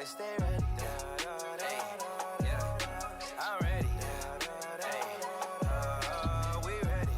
always stay ready. Hey, yeah, I'm ready. Hey, we ready.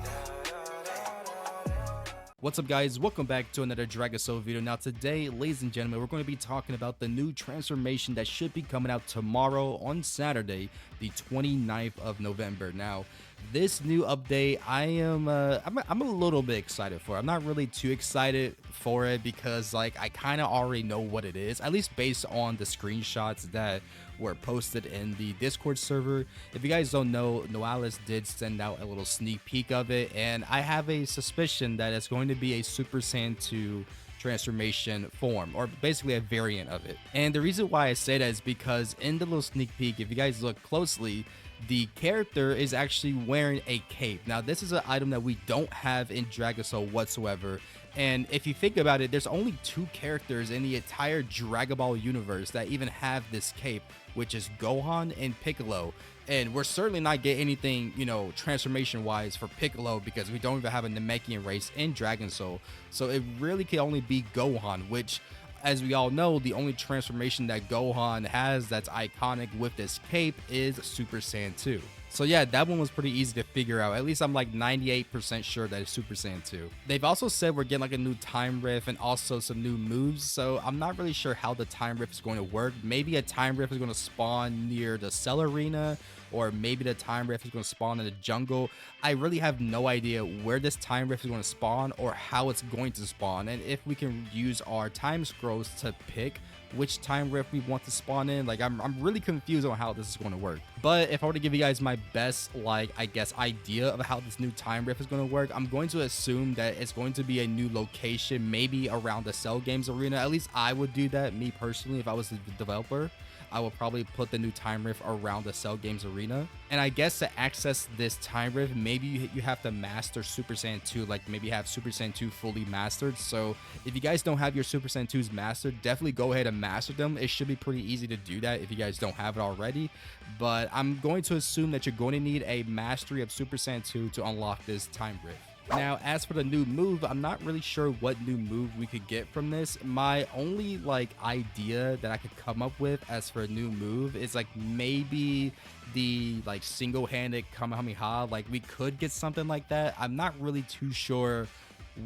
What's up, guys? Welcome back to another Dragon Soul video. Now today, ladies and gentlemen, we're going to be talking about the new transformation that should be coming out tomorrow on Saturday, the 29th of November. Now, this new update, I'm a little bit excited for. I'm not really too excited for it because like I kind of already know what it is, at least based on the screenshots that were posted in the Discord server. If you guys don't know, Noalis did send out a little sneak peek of it, and I have a suspicion that it's going to be a Super Saiyan 2 transformation form, or basically a variant of it. And the reason why I say that is because in the little sneak peek, if you guys look closely, the character is actually wearing a cape. Now this is an item that we don't have in Dragon Soul whatsoever, and if you think about it, there's only two characters in the entire Dragon Ball universe that even have this cape, which is Gohan and Piccolo. And we're certainly not getting anything, you know, transformation wise for Piccolo because we don't even have a Namekian race in Dragon Soul. So it really can only be Gohan, which, as we all know, the only transformation that Gohan has that's iconic with this cape is Super Saiyan 2. So yeah, that one was pretty easy to figure out. At least I'm like 98% sure that it's Super Saiyan 2. They've also said we're getting like a new time rift and also some new moves. So I'm not really sure how the time rift is going to work. Maybe a time rift is going to spawn near the Cell Arena, or maybe the time rift is going to spawn in the jungle. I really have no idea where this time rift is going to spawn or how it's going to spawn, and if we can use our time scrolls to pick which time rift we want to spawn in. Like I'm really confused on how this is going to work. But if I were to give you guys my best, like, I guess, idea of how this new time rift is going to work, I'm going to assume that it's going to be a new location, maybe around the Cell Games Arena. At least I would do that, me personally. If I was the developer, I will probably put the new time rift around the Cell Games Arena. And I guess to access this time rift, maybe you have to master Super Saiyan 2, like maybe have Super Saiyan 2 fully mastered. So if you guys don't have your Super Saiyan 2s mastered, definitely go ahead and master them. It should be pretty easy to do that if you guys don't have it already. But I'm going to assume that you're going to need a mastery of Super Saiyan 2 to unlock this time rift. Now, as for the new move, I'm not really sure what new move we could get from this. My only like idea that I could come up with as for a new move is like maybe the like single-handed Kamehameha. Like we could get something like that. I'm not really too sure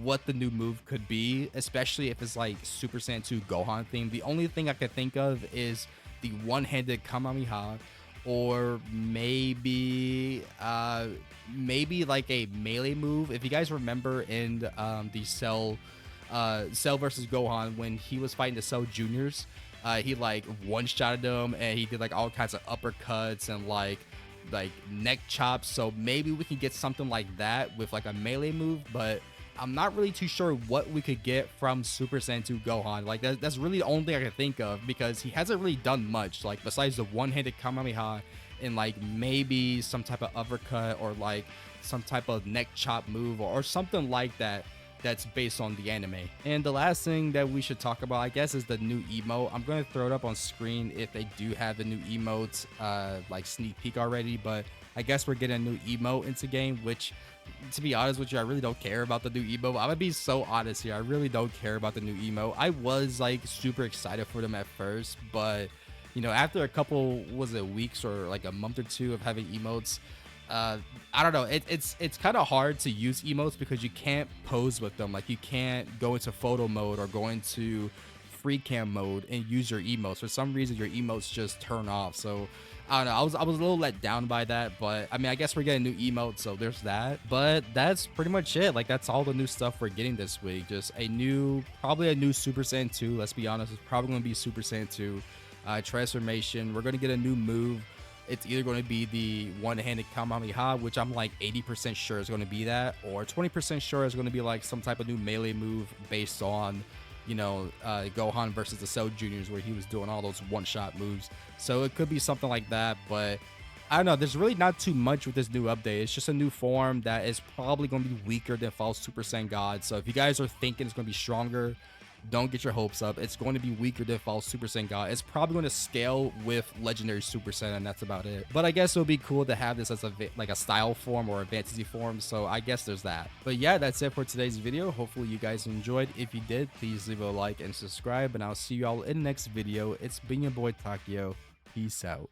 what the new move could be, especially if it's like Super Saiyan 2 Gohan theme. The only thing I could think of is the one-handed Kamehameha, or maybe like a melee move. If you guys remember in the Cell versus Gohan, when he was fighting the Cell Juniors, he like one-shotted them and he did like all kinds of uppercuts and like neck chops. So maybe we can get something like that with like a melee move, but I'm not really too sure what we could get from Super Saiyan 2 Gohan. Like that's really the only thing I can think of, because he hasn't really done much, like besides the one-handed Kamehameha and like maybe some type of uppercut or like some type of neck chop move or something like that that's based on the anime. And the last thing that we should talk about, I guess, is the new emote. I'm going to throw it up on screen if they do have the new emotes like sneak peek already, but I guess we're getting a new emote into game, which, to be honest with you, I really don't care about the new emote. I'm gonna be so honest here, I really don't care about the new emote. I was like super excited for them at first, but you know, after a couple, was it weeks or like a month or two of having emotes, I don't know, it's kind of hard to use emotes because you can't pose with them. Like you can't go into photo mode or go into free cam mode and use your emotes. For some reason your emotes just turn off. So I don't know, I was a little let down by that, but I mean, I guess we're getting new emotes, so there's that. But that's pretty much it. Like that's all the new stuff we're getting this week. Just probably a new Super Saiyan 2. Let's be honest, it's probably going to be Super Saiyan 2 transformation. We're going to get a new move. It's either going to be the one-handed Kamehameha, which I'm like 80% sure is going to be that, or 20% sure is going to be like some type of new melee move based on, you know, Gohan versus the Cell Juniors, where he was doing all those one-shot moves. So it could be something like that, but I don't know. There's really not too much with this new update. It's just a new form that is probably going to be weaker than False Super Saiyan God. So if you guys are thinking it's going to be stronger, Don't get your hopes up. It's going to be weaker than Fall Super Saiyan God. It's probably going to scale with Legendary Super Saiyan, and that's about it. But I guess it would be cool to have this as like a style form or a fantasy form, so I guess there's that. But yeah, that's it for today's video. Hopefully you guys enjoyed. If you did, please leave a like and subscribe, and I'll see you all in the next video. It's been your boy Takeoi. Peace out.